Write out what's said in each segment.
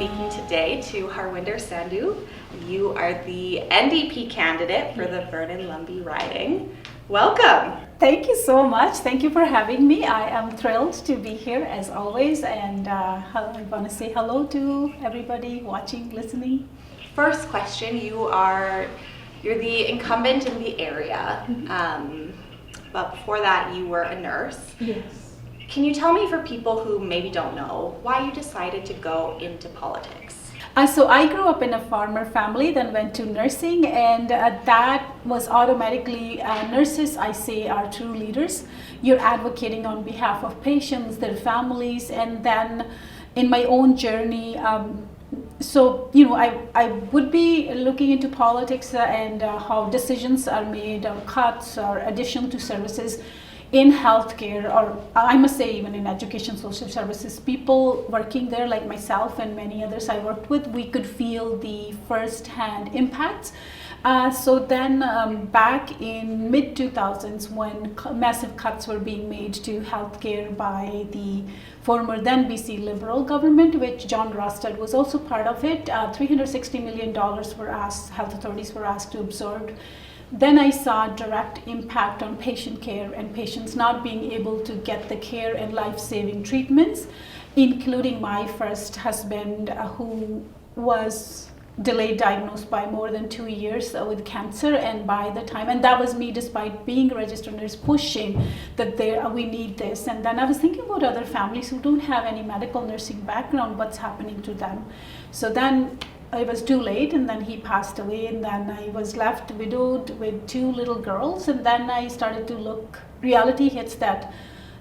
speaking today to Harwinder Sandhu. You are the NDP candidate for the Vernon-Lumby riding. Welcome. Thank you so much. Thank you for having me. I am thrilled to be here as always, and I want to say hello to everybody watching, listening. First question, you're the incumbent in the area, but before that you were a nurse. Yes. Can you tell me, for people who maybe don't know, why you decided to go into politics? So I grew up in a farmer family, then went to nursing, and that was automatically, nurses, I say, are true leaders. You're advocating on behalf of patients, their families, and then in my own journey, I would be looking into politics and how decisions are made, or cuts, or addition to services in healthcare, or I must say even in education, social services. People working there, like myself and many others I worked with, we could feel the first-hand impacts. So then back in mid-2000s, when massive cuts were being made to healthcare by the former then BC Liberal government, which John Rostad was also part of it, $360 million were asked, health authorities were asked to absorb. Then I saw direct impact on patient care and patients not being able to get the care and life-saving treatments, including my first husband, who was delayed diagnosed by more than 2 years with cancer, and that was me, despite being a registered nurse, pushing that we need this. And then I was thinking about other families who don't have any medical nursing background, what's happening to them. So then it was too late, and then he passed away, and then I was left widowed with 2 little girls. And then I started to look, reality hits that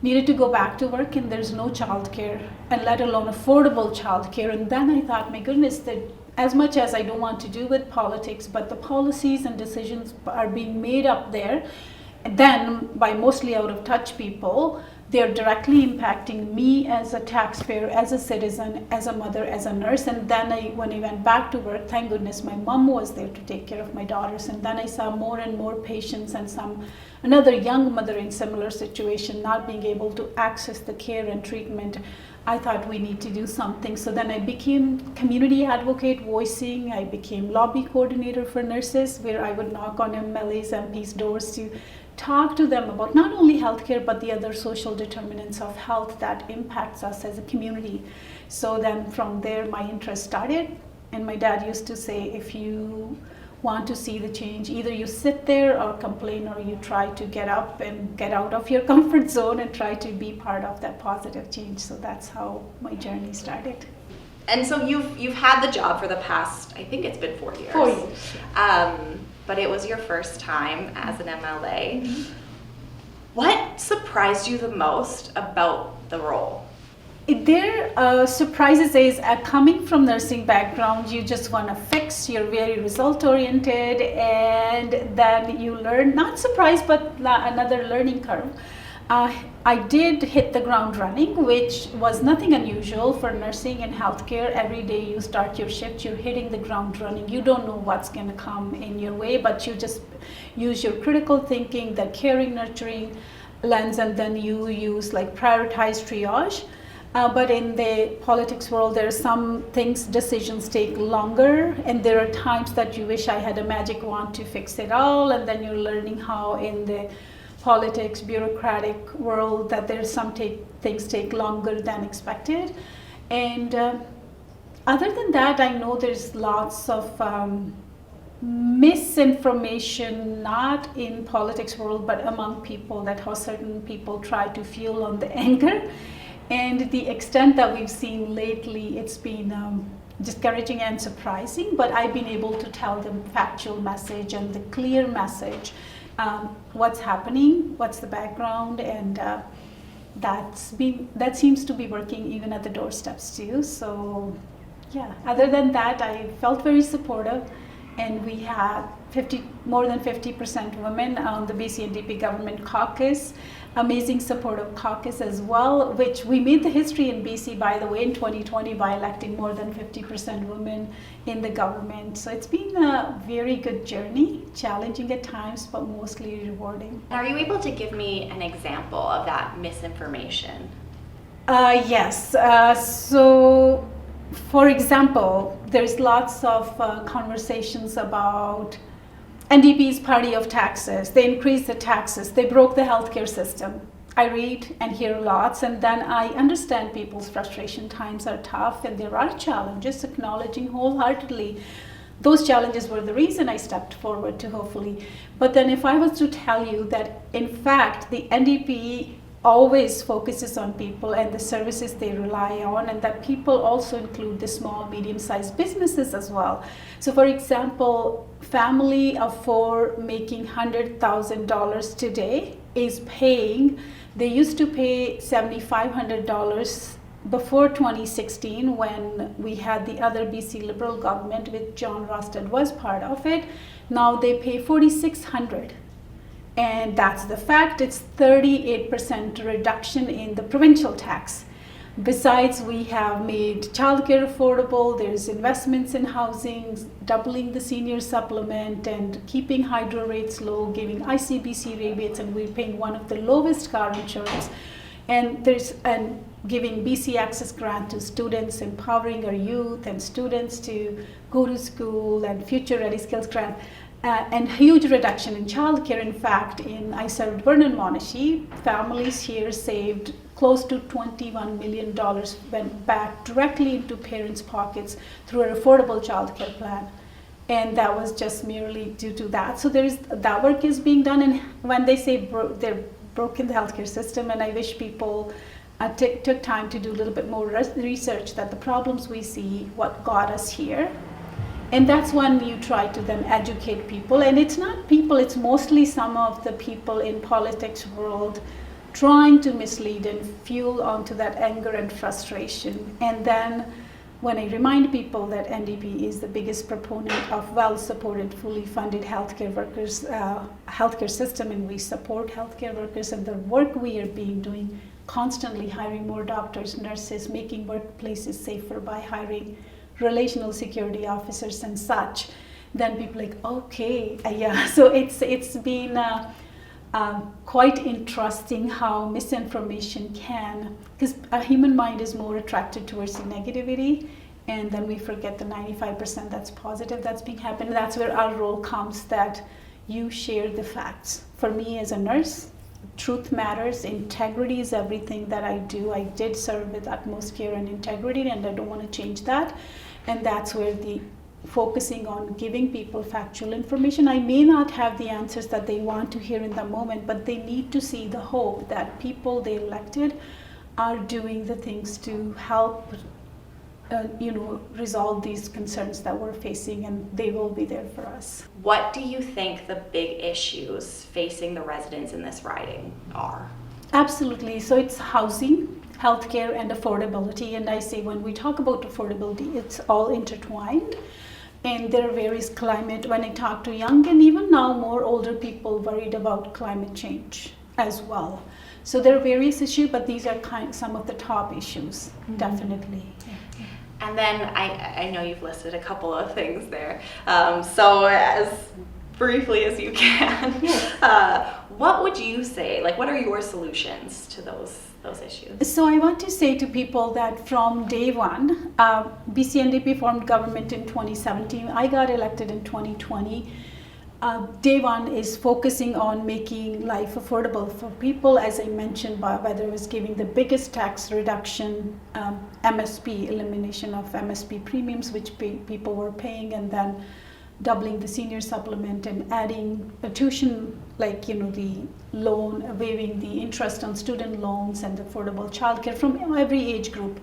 needed to go back to work, and there's no childcare, and let alone affordable childcare. And then I thought, my goodness, that as much as I don't want to do with politics, but the policies and decisions are being made up there, and then by mostly out of touch people, they're directly impacting me as a taxpayer, as a citizen, as a mother, as a nurse. And then when I went back to work, thank goodness my mom was there to take care of my daughters. And then I saw more and more patients, and another young mother in similar situation, not being able to access the care and treatment. I thought we need to do something. So then I became community advocate, voicing. I became lobby coordinator for nurses, where I would knock on MLAs, MPs' doors to talk to them about not only healthcare, but the other social determinants of health that impacts us as a community. So then from there, my interest started. And my dad used to say, if you want to see the change, either you sit there or complain, or you try to get up and get out of your comfort zone and try to be part of that positive change. So that's how my journey started. And so you've had the job for the past, I think it's been 4 years. 4 years. But it was your first time as an MLA. Mm-hmm. What surprised you the most about the role? There surprises is coming from nursing background, you just want to fix, you're very result oriented, and then you learn, not surprised, but another learning curve. I did hit the ground running, which was nothing unusual for nursing and healthcare. Every day you start your shift, you're hitting the ground running. You don't know what's going to come in your way, but you just use your critical thinking, that caring, nurturing lens, and then you use like prioritized triage. But in the politics world, there are some things, decisions take longer, and there are times that you wish I had a magic wand to fix it all, and then you're learning how in the politics, bureaucratic world, that there's things take longer than expected. And other than that, I know there's lots of misinformation, not in politics world, but among people, that how certain people try to fuel on the anger. And the extent that we've seen lately, it's been discouraging and surprising, but I've been able to tell them factual message and the clear message, what's happening, what's the background, and that seems to be working even at the doorsteps too. So yeah, other than that, I felt very supportive, and we had more than 50% women on the BC NDP government caucus. Amazing supportive caucus as well, which we made the history in BC, by the way, in 2020 by electing more than 50% women in the government. So it's been a very good journey, challenging at times, but mostly rewarding. Are you able to give me an example of that misinformation? Yes. So for example, there's lots of conversations about NDP's party of taxes. They increased the taxes. They broke the healthcare system. I read and hear lots, and then I understand people's frustration. Times are tough, and there are challenges, acknowledging wholeheartedly. Those challenges were the reason I stepped forward to hopefully. But then if I was to tell you that, in fact, the NDP always focuses on people and the services they rely on, and that people also include the small, medium-sized businesses as well. So for example, family of four making $100,000 today is paying, they used to pay $7,500 before 2016 when we had the other BC Liberal government, which John Rostad was part of it. Now they pay $4,600. And that's the fact. It's 38% reduction in the provincial tax. Besides, we have made childcare affordable. There's investments in housing, doubling the senior supplement and keeping hydro rates low, giving ICBC rebates, and we're paying one of the lowest car insurance. And giving BC Access Grant to students, empowering our youth and students to go to school, and Future Ready Skills Grant. And huge reduction in childcare. In fact, I served Vernon Monashi, families here saved close to $21 million, went back directly into parents' pockets through an affordable childcare plan. And that was just merely due to that. So that work is being done. And when they say they're broken the healthcare system, and I wish people took time to do a little bit more research, that the problems we see, what got us here. And that's when you try to then educate people. And it's not people, it's mostly some of the people in politics world trying to mislead and fuel onto that anger and frustration. And then when I remind people that NDP is the biggest proponent of well-supported, fully funded healthcare workers, healthcare system, and we support healthcare workers and the work we are doing, constantly hiring more doctors, nurses, making workplaces safer by hiring relational security officers and such, then people like, okay, yeah. So it's been quite interesting how misinformation can, because a human mind is more attracted towards the negativity, and then we forget the 95% that's positive that's being happened. That's where our role comes, that you share the facts. For me as a nurse, truth matters, integrity is everything that I do. I did serve with utmost care and integrity, and I don't want to change that. And that's where the focusing on giving people factual information. I may not have the answers that they want to hear in the moment, but they need to see the hope that people they elected are doing the things to help resolve these concerns that we're facing, and they will be there for us. What do you think the big issues facing the residents in this riding are? Absolutely. So it's housing, healthcare, and affordability. And I say when we talk about affordability, it's all intertwined. And there are various climate, when I talk to young and even now more older people worried about climate change as well. So there are various issues, but these are some of the top issues, definitely. Yeah. And then I know you've listed a couple of things there. So as briefly as you can, what would you say, like what are your solutions to those issues? So I want to say to people that from day one, BC NDP formed government in 2017. I got elected in 2020. Day one is focusing on making life affordable for people, as I mentioned, whether it was giving the biggest tax reduction, MSP, elimination of MSP premiums, which people were paying, and then doubling the senior supplement and adding a tuition, the loan, waiving the interest on student loans and affordable childcare from every age group.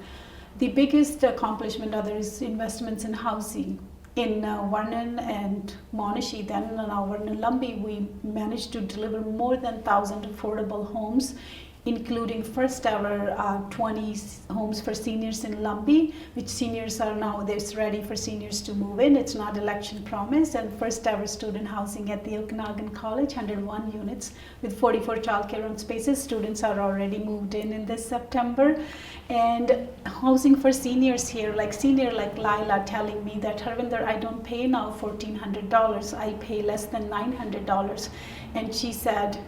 The biggest accomplishment is investments in housing. In Vernon and Monashi, then now Vernon Lumbee, we managed to deliver more than 1,000 affordable homes, including first ever 20 homes for seniors in Lumbee, which seniors are now, it's ready for seniors to move in. It's not election promise. And first ever student housing at the Okanagan College, 101 units with 44 childcare on spaces. Students are already moved in this September. And housing for seniors here, like Lila telling me that, Harwinder, I don't pay now $1,400. I pay less than $900. And she said,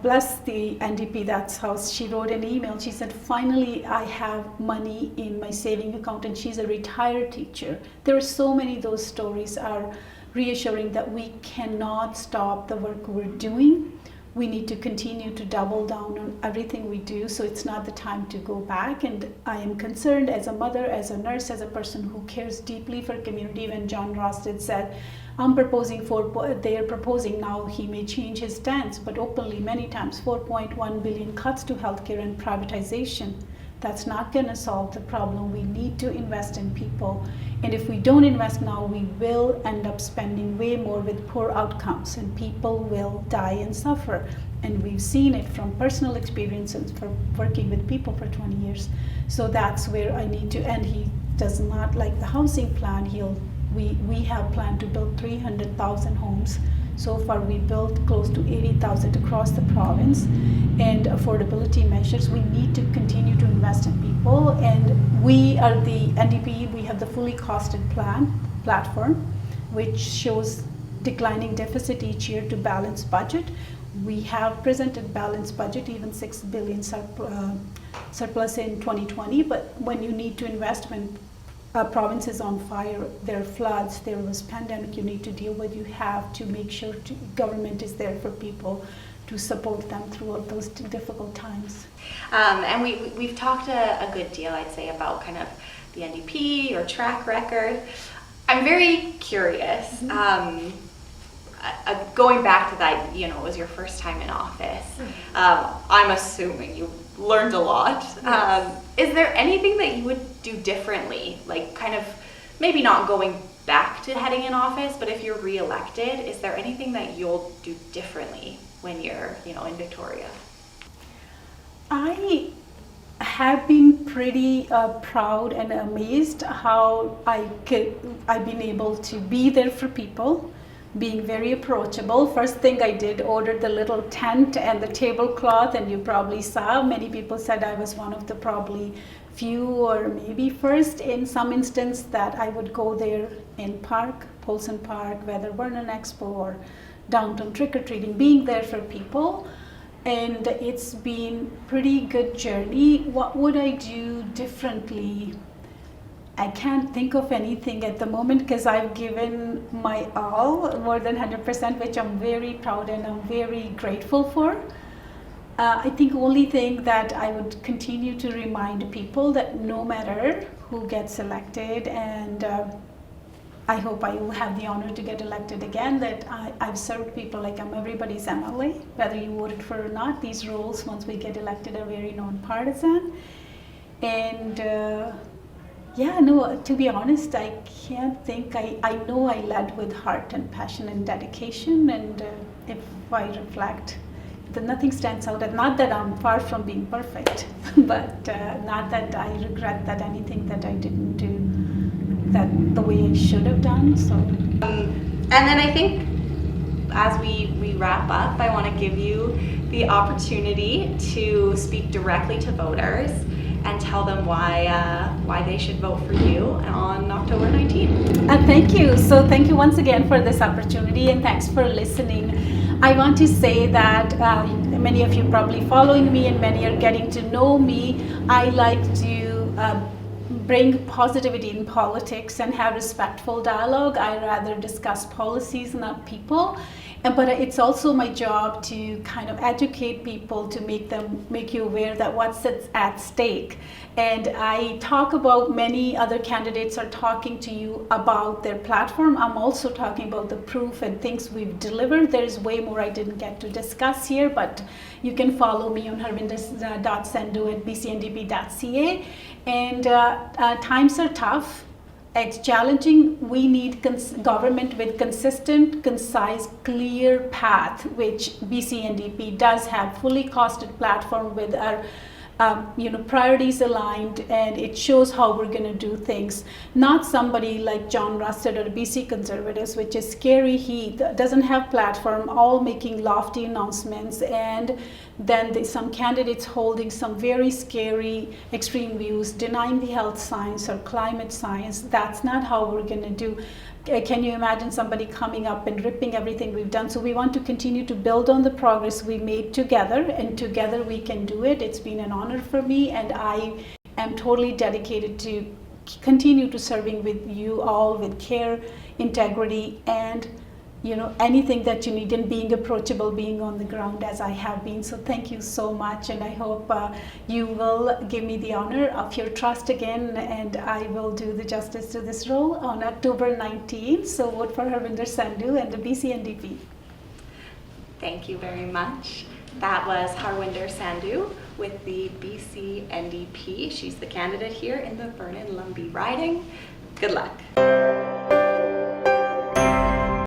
bless the NDP, that's how she wrote an email. She said, finally, I have money in my saving account, and she's a retired teacher. There are so many of those stories are reassuring that we cannot stop the work we're doing. We need to continue to double down on everything we do, so it's not the time to go back. And I am concerned as a mother, as a nurse, as a person who cares deeply for community. When John Rosted said, they are proposing now, he may change his stance, but openly many times, 4.1 billion cuts to healthcare and privatization. That's not going to solve the problem. We need to invest in people. And if we don't invest now, we will end up spending way more with poor outcomes, and people will die and suffer. And we've seen it from personal experiences for working with people for 20 years. So that's where I need to, and he does not like the housing plan. We have planned to build 300,000 homes. So far we built close to 80,000 across the province. And affordability measures, we need to continue to invest in people. And we are the NDP, we have the fully costed platform, which shows declining deficit each year to balanced budget. We have presented balanced budget, even 6 billion surplus in 2020, but when you need to invest, when a province is on fire, there are floods, there was pandemic you need to deal with, you have to make sure government is there for people to support them throughout those difficult times. And we've talked a good deal, I'd say, about kind of the NDP, your track record. I'm very curious, going back to that, it was your first time in office. I'm assuming you learned a lot. Yes. Is there anything that you would do differently? Like kind of maybe not going back to heading in office, but if you're reelected, is there anything that you'll do differently when you're, in Victoria? I have been pretty proud and amazed how I've been able to be there for people, being very approachable. First thing I did, ordered the little tent and the tablecloth, and you probably saw, many people said I was one of the probably few or maybe first in some instance that I would go there in park, Polson Park, whether Vernon Expo or downtown trick-or-treating, being there for people. And it's been pretty good journey. What would I do differently? I can't think of anything at the moment because I've given my all, more than 100%, which I'm very proud and I'm very grateful for. I think only thing that I would continue to remind people that no matter who gets elected, and I hope I will have the honor to get elected again, that I've served people like I'm everybody's MLA, whether you voted for or not. These roles, once we get elected, are very non-partisan. And to be honest, I can't think. I know I led with heart and passion and dedication, and if I reflect, that nothing stands out. Not that I'm far from being perfect, but not that I regret that anything that I didn't do that the way I should have done. So, and then I think as we wrap up, I want to give you the opportunity to speak directly to voters and tell them why they should vote for you on October 19th. Thank you. So thank you once again for this opportunity, and thanks for listening. I want to say that many of you probably following me and many are getting to know me. I like to bring positivity in politics and have respectful dialogue. I rather discuss policies, not people. But it's also my job to kind of educate people, to make you aware that what's at stake. And I talk about, many other candidates are talking to you about their platform. I'm also talking about the proof and things we've delivered. There's way more I didn't get to discuss here, but you can follow me on Harwinder.Sandhu at bcndp.ca. And times are tough. It's challenging. We need government with consistent, concise, clear path, which BCNDP does have. Fully costed platform with our priorities aligned, and it shows how we're going to do things. Not somebody like John Rusted or BC Conservatives, which is scary. He doesn't have platform, all making lofty announcements, and then some candidates holding some very scary extreme views, denying the health science or climate science. That's not how we're going to do. can you imagine somebody coming up and ripping everything we've done? So we want to continue to build on the progress we made together, and together we can do it. It's been an honor for me, and I am totally dedicated to continue to serving with you all with care, integrity, and anything that you need, and being approachable, being on the ground as I have been. So thank you so much, and I hope you will give me the honor of your trust again, and I will do the justice to this role on October 19th. So vote for Harwinder Sandhu and the BC NDP. Thank you very much. That was Harwinder Sandhu with the BC NDP. She's the candidate here in the Vernon-Lumbee riding. Good luck.